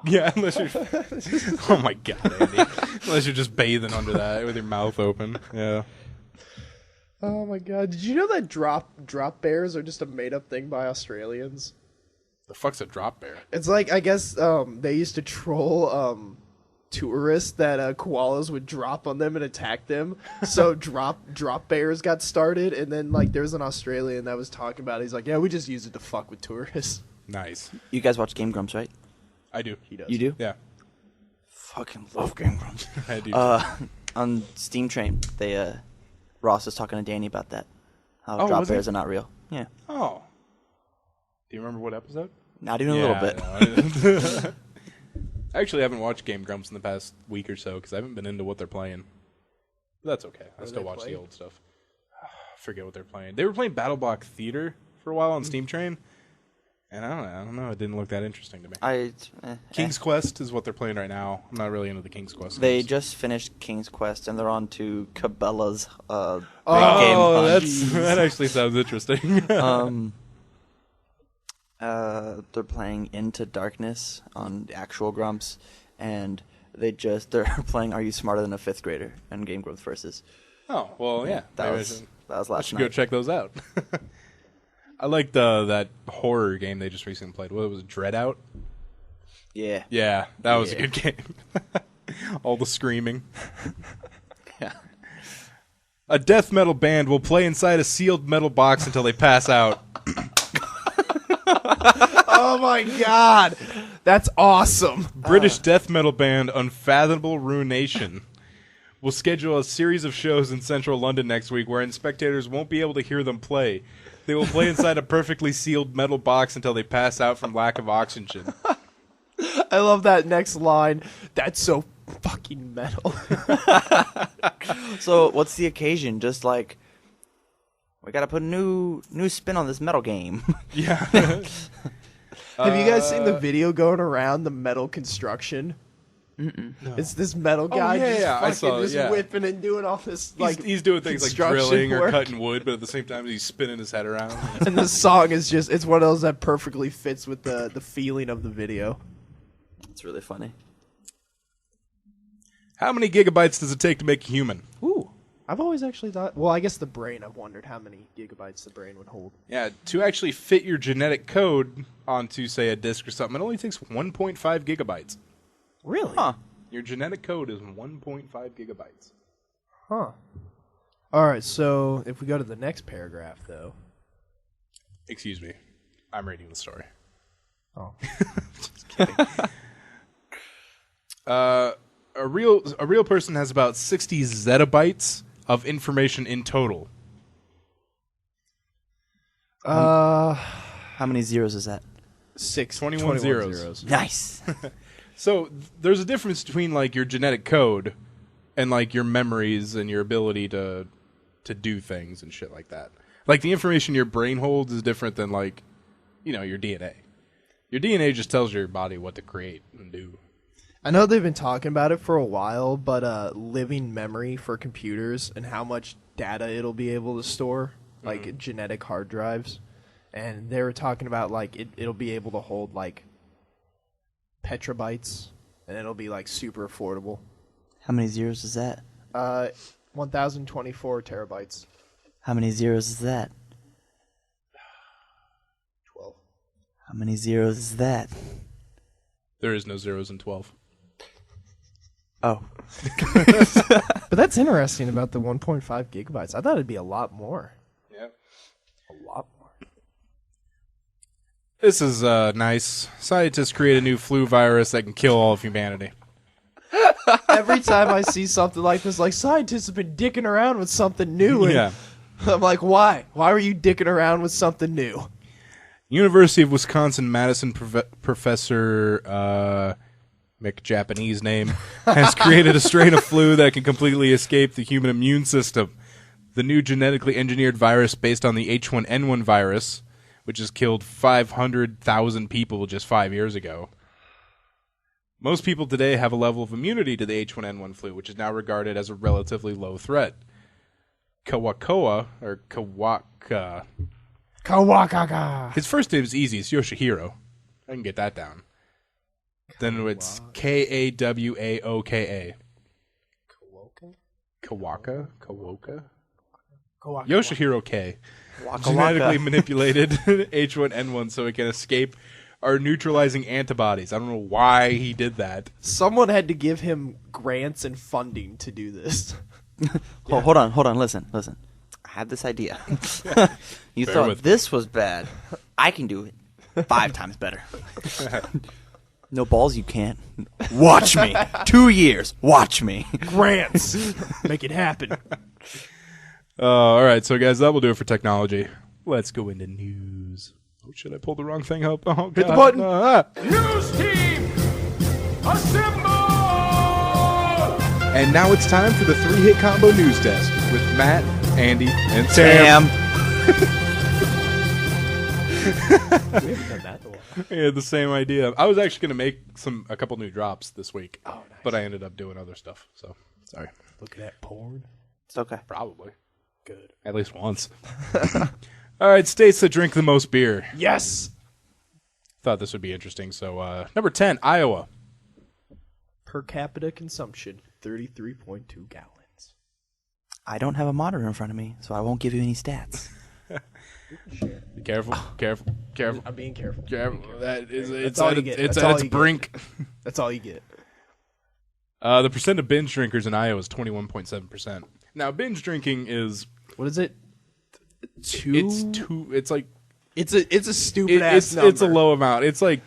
Yeah, unless you're... Oh my God, Andy. Unless you're just bathing under that with your mouth open. Yeah. Oh my god. Did you know that drop bears are just a made-up thing by Australians? The fuck's a drop bear? It's like, I guess, they used to troll, tourists that koalas would drop on them and attack them. So drop bears got started, and then like there's an Australian that was talking about it. He's like, yeah, we just use it to fuck with tourists. Nice. You guys watch Game Grumps, right? I do. He does. You do? Yeah. Fucking love Game Grumps. I do. On Steam Train, they Ross was talking to Danny about that. How Oh, drop was he? bears are not real. Yeah. Oh. Do you remember what episode? Not even a little bit. I actually haven't watched Game Grumps in the past week or so because I haven't been into what they're playing. But that's okay. I still they watch the playing? old stuff. I forget what they're playing. They were playing Battle Block Theater for a while on Steam Train. And I don't know. It didn't look that interesting to me. King's Quest is what they're playing right now. I'm not really into the King's Quest. They games. just finished King's Quest and they're on to Cabela's big Oh, game hunt. that actually sounds interesting. They're playing Into Darkness on the actual Grumps, and they're playing Are You Smarter Than a Fifth Grader and Game Grumps versus. Oh, well, yeah. That Maybe was I last should night. go check those out. I liked that horror game they just recently played. What was it, Dread Out? Yeah. Yeah, that was a Yeah. good game. All the screaming. Yeah. A death metal band will play inside a sealed metal box until they pass out. Oh my god. That's awesome. British death metal band Unfathomable Ruination will schedule a series of shows in central London next week wherein spectators won't be able to hear them play. They will play inside a perfectly sealed metal box until they pass out from lack of oxygen. I love that next line. That's so fucking metal. So what's the occasion? Just like we gotta put a new spin on this metal game. Yeah. Have you guys seen the video going around the metal construction? No. It's this metal guy yeah, just yeah, I fucking saw it, just yeah. whipping and doing all this like he's doing things like construction drilling or work. cutting wood, but at the same time he's spinning his head around. And the song is just it's one of those that perfectly fits with the feeling of the video. It's really funny. How many gigabytes does it take to make a human? Ooh. I've always actually thought well, I guess the brain, I've wondered how many gigabytes the brain would hold. Yeah, to actually fit your genetic code onto, say, a disk or something, it only takes 1.5 gigabytes. Really? Huh. Your genetic code is 1.5 gigabytes. Huh. All right, so if we go to the next paragraph, though. Excuse me. I'm reading the story. Oh. Just kidding. A real person has about 60 zettabytes of information in total. How many zeros is that? 21 zeros. Nice. So there's a difference between like your genetic code and like your memories and your ability to do things and shit like that. Like the information your brain holds is different than like, you know, your DNA. Your DNA just tells your body what to create and do. I know they've been talking about it for a while, but living memory for computers and how much data it'll be able to store, like genetic hard drives. And they were talking about like it'll be able to hold like petabytes, and it'll be like super affordable. How many zeros is that? 1,024 terabytes. How many zeros is that? 12. How many zeros is that? There is no zeros in 12. Oh. But that's interesting about the 1.5 gigabytes. I thought it'd be a lot more. Yeah. A lot more. This is nice. Scientists create a new flu virus that can kill all of humanity. Every time I see something like this, like scientists have been dicking around with something new. And Yeah. I'm like, why? Why were you dicking around with something new? University of Wisconsin-Madison Professor McJapanese name has created a strain of flu that can completely escape the human immune system. The new genetically engineered virus based on the H1N1 virus, which has killed 500,000 people just 5 years ago. Most people today have a level of immunity to the H1N1 flu, which is now regarded as a relatively low threat. Kawakawa, or Kawaka. Kawakaka. His first name is easy. It's Yoshihiro. I can get that down. Then it's Kawaoka. Kawaka? Kawoka? Yoshihiro K. Genetically manipulated H1N1 so it can escape our neutralizing antibodies. I don't know why he did that. Someone had to give him grants and funding to do this. Oh, hold on. Listen. I have this idea. You Bear thought with this was bad. I can do it 5 times better. No balls, you can't. Watch me. 2 years. Watch me. Grants. Make it happen. All right, so guys, that will do it for technology. Let's go into news. Oh, should I pull the wrong thing up? Oh, Hit the button. News team, assemble! And now it's time for the 3-hit combo news desk with Matt, Andy, and Tam. We haven't done that in a while. I had the same idea. I was actually going to make a couple new drops this week, but I ended up doing other stuff. So sorry. Looking at porn. It's okay. Probably Good. at least once. All right, states that drink the most beer. Yes. Thought this would be interesting. So number 10, Iowa. Per capita consumption, 33.2 gallons. I don't have a monitor in front of me, so I won't give you any stats. Be careful, careful. I'm being careful. That is, That's all you get. it's That's at all its you get. brink. That's all you get. The percent of binge drinkers in Iowa is 21.7%. Now, binge drinking is What is it? it's like It's a stupid ass number. it's a low amount. It's like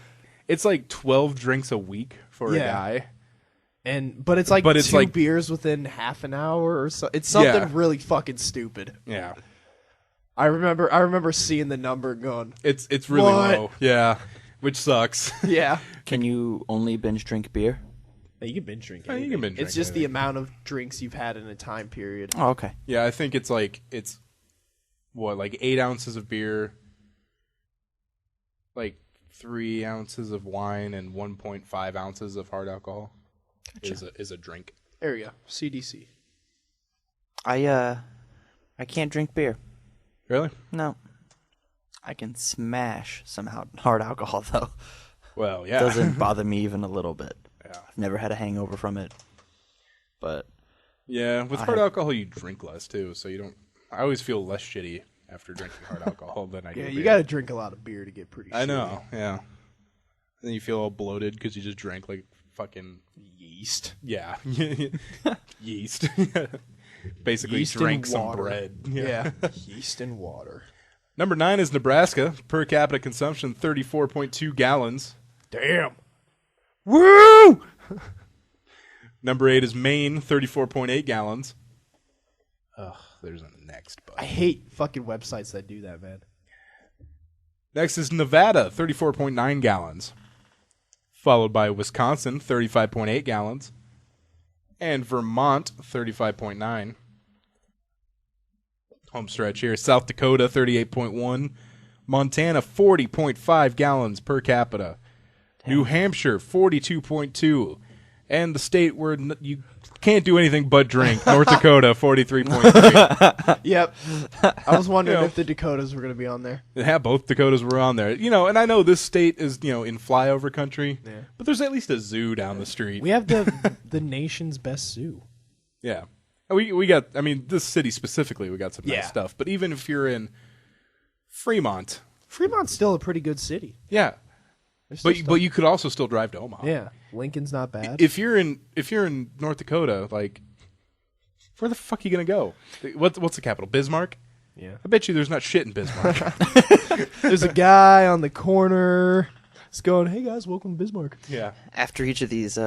12 drinks a week for a guy. But it's like it's two like- beers within half an hour or so. It's something Yeah. really fucking stupid. Yeah, I remember seeing the number and going, it's really What? low. Yeah, which sucks. yeah. Can you only binge drink beer? You can binge drink Oh, you anything. can binge It's drink just the anything. amount of drinks you've had in a time period. Oh, okay. Yeah, I think it's like 8 ounces of beer, like 3 ounces of wine, and 1.5 ounces of hard alcohol is a drink. There you go. CDC. I can't drink beer. Really? No. I can smash some hard alcohol though. Well, yeah. Doesn't bother me even a little bit. Yeah. I've never had a hangover from it. But Yeah, with hard alcohol you drink less too, so you don't. I always feel less shitty after drinking hard alcohol than I do. Yeah, you beer. got to drink a lot of beer to get pretty. I shitty. know. Yeah. Then you feel all bloated because you just drank like fucking Yeast. yeah, yeast. Basically, Yeast drank and some water. bread. Yeah. Yeast and water. Number 9 is Nebraska. Per capita consumption 34.2 gallons. Damn. Woo! Number 8 is Maine, 34.8 gallons. Ugh, there's a next I button. hate fucking websites that do that, man. Next is Nevada, 34.9 gallons. Followed by Wisconsin, 35.8 gallons. And Vermont, 35.9. Home stretch here. South Dakota, 38.1. Montana, 40.5 gallons per capita. New Hampshire, 42.2. And the state where you can't do anything but drink, North Dakota, 43.3. Yep. I was wondering You know. if the Dakotas were going to be on there. Yeah, both Dakotas were on there. And I know this state is, in flyover country, but there's at least a zoo down the street. We have the nation's best zoo. Yeah. We got, this city specifically, we got some Yeah. nice stuff. But even if you're in Fremont, Fremont's still a pretty good city. yeah. But you could also still drive to Omaha. Yeah. Lincoln's not bad. If you're in North Dakota, like, where the fuck are you gonna go? What's the capital? Bismarck? Yeah. I bet you there's not shit in Bismarck. There's a guy on the corner. It's going, hey guys, welcome to Bismarck. Yeah. After each of these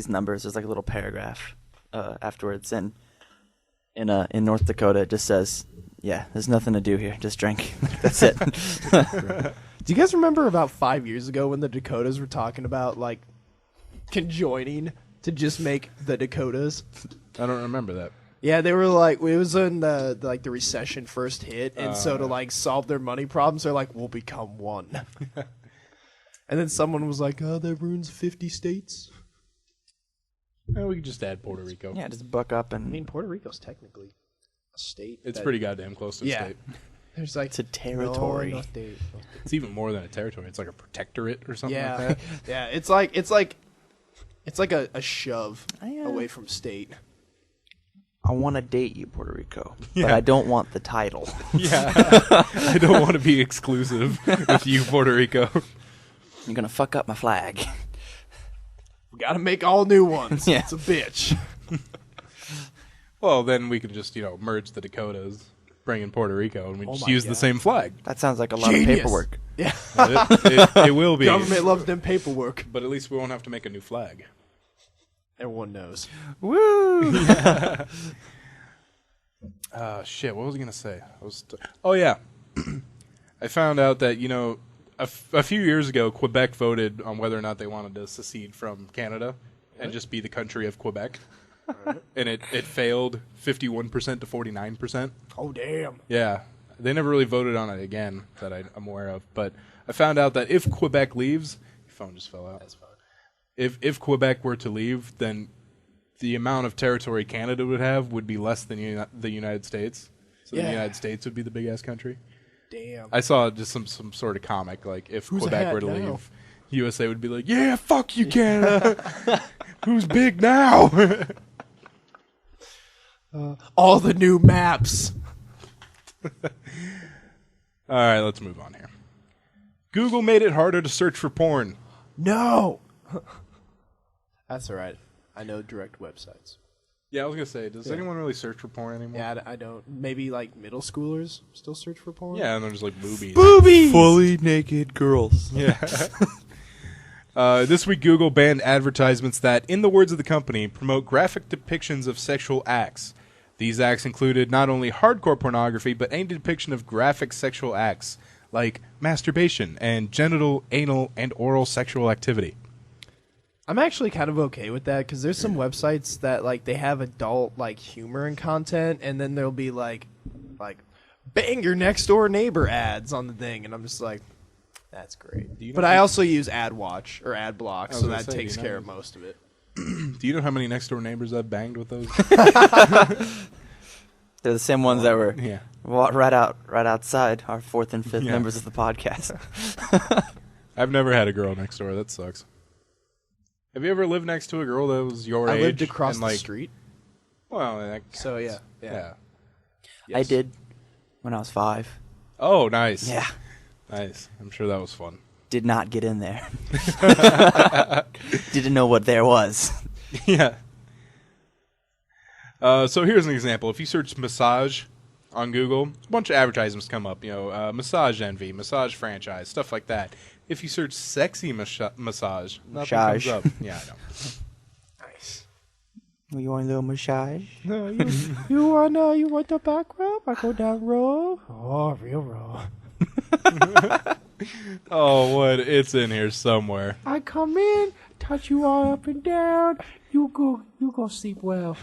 numbers, there's like a little paragraph afterwards, and in North Dakota, it just says, "Yeah, there's nothing to do here. Just drink. That's it." Do you guys remember about 5 years ago when the Dakotas were talking about like conjoining to just make the Dakotas? I don't remember that. Yeah, they were like, it was when the recession first hit, and so to like solve their money problems, they're like, we'll become one. And then someone was like, oh, that ruins 50 states. Well, we could just add Puerto Rico. Yeah, just buck up I and mean, Puerto Rico's technically a state. It's that- pretty goddamn close to a Yeah. state. There's like it's a territory. No state. It's even more than a territory. It's like a protectorate or something Yeah, like that. yeah. It's like a shove I, away from state. I want to date you, Puerto Rico, but I don't want the title. Yeah. I don't want to be exclusive with you, Puerto Rico. You're gonna fuck up my flag. We got to make all new ones. Yeah. It's a bitch. Well, then we could just, merge the Dakotas, bring in Puerto Rico, and we just my use the God. same flag. That sounds like a lot Genius. of paperwork. Yeah. It will be. Government loves them paperwork. But at least we won't have to make a new flag. Everyone knows. Woo! Shit, what was I going to say? Oh, yeah. I found out that, a few years ago, Quebec voted on whether or not they wanted to secede from Canada and just be the country of Quebec. And it failed 51% to 49%. Oh, damn. Yeah. They never really voted on it again that I'm aware of. But I found out that if Quebec leaves... Your phone just fell out. That's fine. If Quebec were to leave, then the amount of territory Canada would have would be less than the United States. So the Yeah. United States would be the big-ass country. Damn. I saw just some sort of comic, like, if Who's Quebec ahead were to now? leave, USA would be like, yeah, fuck you, Canada. Who's big now? All the new maps. All right, let's move on here. Google made it harder to search for porn. No. That's all right. I know direct websites. Yeah, I was going to say, does anyone really search for porn anymore? Yeah, I don't. Maybe like middle schoolers still search for porn. Yeah, and they're just like boobies. Boobies. Fully naked girls. Yeah. This week, Google banned advertisements that, in the words of the company, promote graphic depictions of sexual acts. These acts included not only hardcore pornography, but any depiction of graphic sexual acts, like masturbation and genital, anal, and oral sexual activity. I'm actually kind of okay with that because there's some websites that like they have adult like humor and content, and then there'll be like bang your next door neighbor ads on the thing, and I'm just like, that's great. Do you know But I also use AdWatch or AdBlock, was so gonna that say, do takes you care know- of most of it. Do you know how many next door neighbors I've banged with those? They're the same ones that were Yeah. right outside our fourth and fifth members of the podcast. I've never had a girl next door. That sucks. Have you ever lived next to a girl that was your age? I lived across and, the like, street, Well, that so counts. yeah. I did when I was 5. Oh, nice. Yeah. Nice. I'm sure that was fun. did not get in there. Didn't know what there was. Yeah. So here's an example. If you search massage on Google, a bunch of advertisements come up. Massage envy, massage franchise, stuff like that. If you search sexy massage, nothing comes up. Yeah, I know. Nice. You want a little massage? No, you want the back rub? I go down row. Oh, real row. Oh, what? It's in here somewhere. I come in, touch you all up and down. You go sleep well.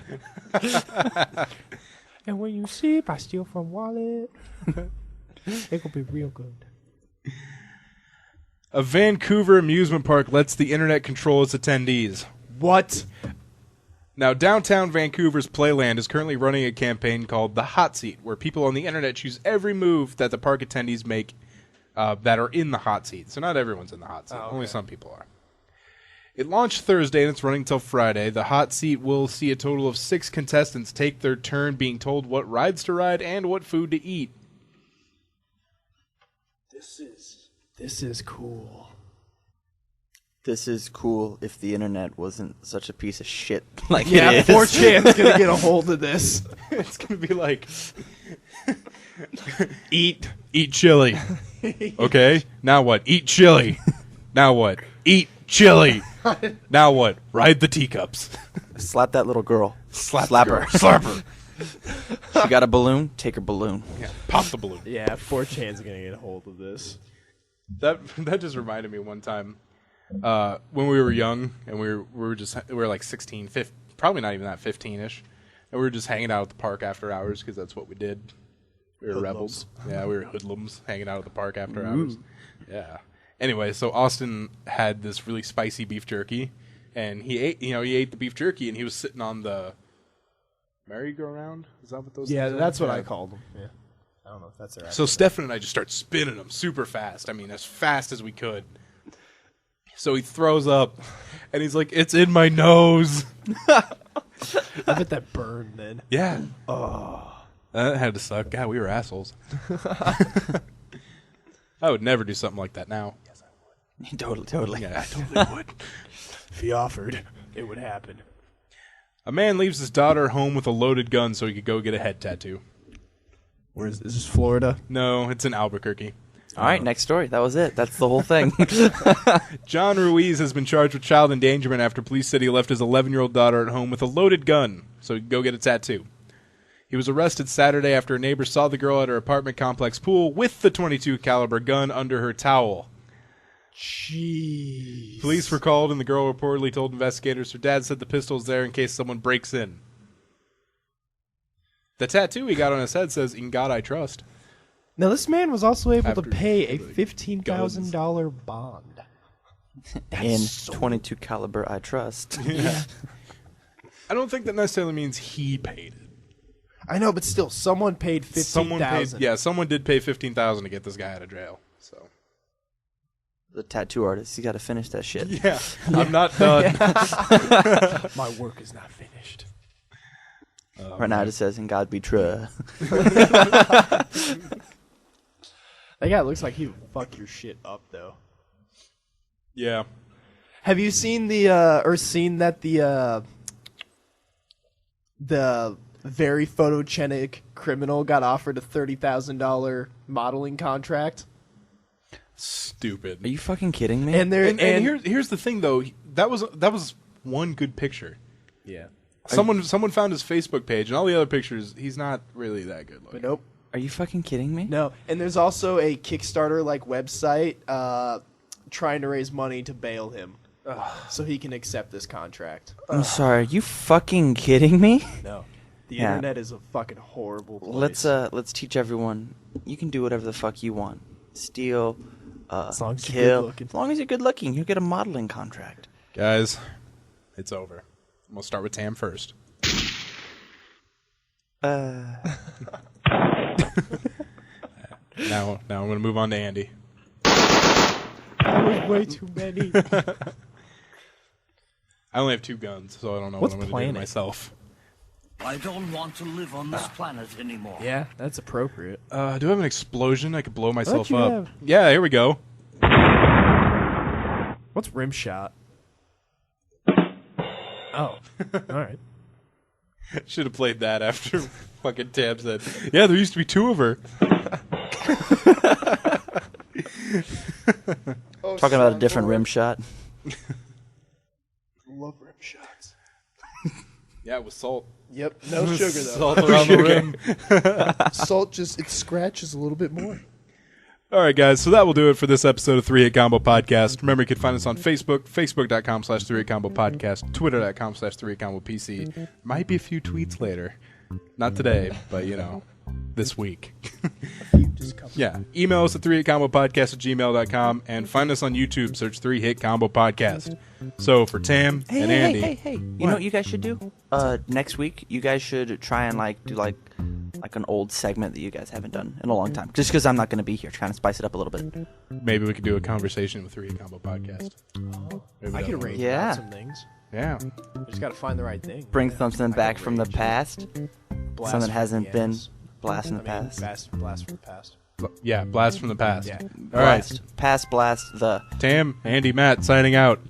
And when you sleep, I steal from wallet. It gonna be real good. A Vancouver amusement park lets the internet control its attendees. What? Now, downtown Vancouver's Playland is currently running a campaign called The Hot Seat, where people on the internet choose every move that the park attendees make that are in the hot seat. So not everyone's in the hot seat. Oh, okay. Only some people are. It launched Thursday, and it's running till Friday. The hot seat will see a total of 6 contestants take their turn being told what rides to ride and what food to eat. This is cool. This is cool if the internet wasn't such a piece of shit like Yeah, it is. 4chan's gonna get a hold of this. It's going to be like, Eat. eat chili. Okay, now what? Eat chili. Now what? Eat chili. Now what? Ride the teacups. Slap that little girl. Slap her. Slap her. She got a balloon? Take her balloon. Yeah, pop the balloon. Yeah, 4chan's gonna get a hold of this. That just reminded me one time when we were young and we were like 16, 15, probably not even that 15ish, and we were just hanging out at the park after hours because that's what we did. We were rebels. Yeah, we were hoodlums hanging out at the park after hours. Yeah. Anyway, so Austin had this really spicy beef jerky, and he ate the beef jerky, and he was sitting on the merry-go-round. Is that what those? Yeah, things are? that's what Yeah. I called them. Yeah, I don't know if that's their. So Stefan and I just start spinning him super fast. I mean, as fast as we could. So he throws up, and he's like, "It's in my nose." I bet that burned then. Yeah. Oh. That had to suck. God, we were assholes. I would never do something like that now. Yes, I would. Totally. Yeah, I totally would. If he offered, it would happen. A man leaves his daughter home with a loaded gun so he could go get a head tattoo. Where is this? Florida? No, it's in Albuquerque. All right, next story. That was it. That's the whole thing. John Ruiz has been charged with child endangerment after police said he left his 11-year-old daughter at home with a loaded gun so he could go get a tattoo. He was arrested Saturday after a neighbor saw the girl at her apartment complex pool with the .22 caliber gun under her towel. Jeez. Police were called, and the girl reportedly told investigators her dad said the pistol was there in case someone breaks in. The tattoo he got on his head says, "In God I trust." Now, this man was also able After to pay a like, $15,000 bond. In .22 caliber, I trust. Yeah. I don't think that necessarily means he paid it. I know, but still, someone paid $15,000. Yeah, someone did pay $15,000 to get this guy out of jail. So. The tattoo artist, you got to finish that shit. Yeah, I'm not done. My work is not finished. Right now, it just says, "In God be true." That guy looks like he would fuck your shit up, though. Yeah. Have you seen the very photogenic criminal got offered a $30,000 modeling contract? Stupid. Are you fucking kidding me? And here's the thing though. That was one good picture. yeah, Someone found his Facebook page, and all the other pictures, he's not really that good looking. but nope, Are you fucking kidding me? no. And there's also a Kickstarter website trying to raise money to bail him, so he can accept this contract. I'm sorry. Are you fucking kidding me? No, the Yeah. internet is a fucking horrible place. Let's teach everyone. You can do whatever the fuck you want. Steal, as long as you're kill. good looking. As long as you're good looking, you'll get a modeling contract. Guys, it's over. I'm gonna start with Tam first. Now I'm gonna move on to Andy. That was way too many. I only have 2 guns, so I don't know What's what I'm gonna do planet? to myself. I don't want to live on this planet anymore. Yeah, that's appropriate. Do I have an explosion? I could blow myself you up. have- Yeah, here we go. What's rim shot? Oh, all right. Should have played that after fucking Tam said, yeah, there used to be 2 of her. Talking about a different rim shot. Love rim shots. Yeah, with salt. Yep, no sugar though. Salt around the rim. Salt just it scratches a little bit more. All right, guys, so that will do it for this episode of 3 Hit Combo Podcast. Remember, you can find us on Facebook, facebook.com/3 Hit Combo Podcast, twitter.com/3 Hit Combo PC. Might be a few tweets later. Not today, but, this week. Yeah. Email us at 3hitcombopodcast@gmail.com and find us on YouTube. Search 3 Hit Combo Podcast. So for Tam and Andy. Hey. You know what you guys should do? Next week, you guys should try and do an old segment that you guys haven't done in a long time. Just because I'm not going to be here, trying to spice it up a little bit. Maybe we could do a conversation with 3 Hit Combo Podcast. I can arrange Yeah. some things. Yeah. I just got to find the right thing. Bring something back from the past. Blast Something from hasn't the been ass. blast in the past. Blast from the past. Yeah, blast from the past. Yeah. All right. Past blast the. Tam, Andy, Matt, signing out.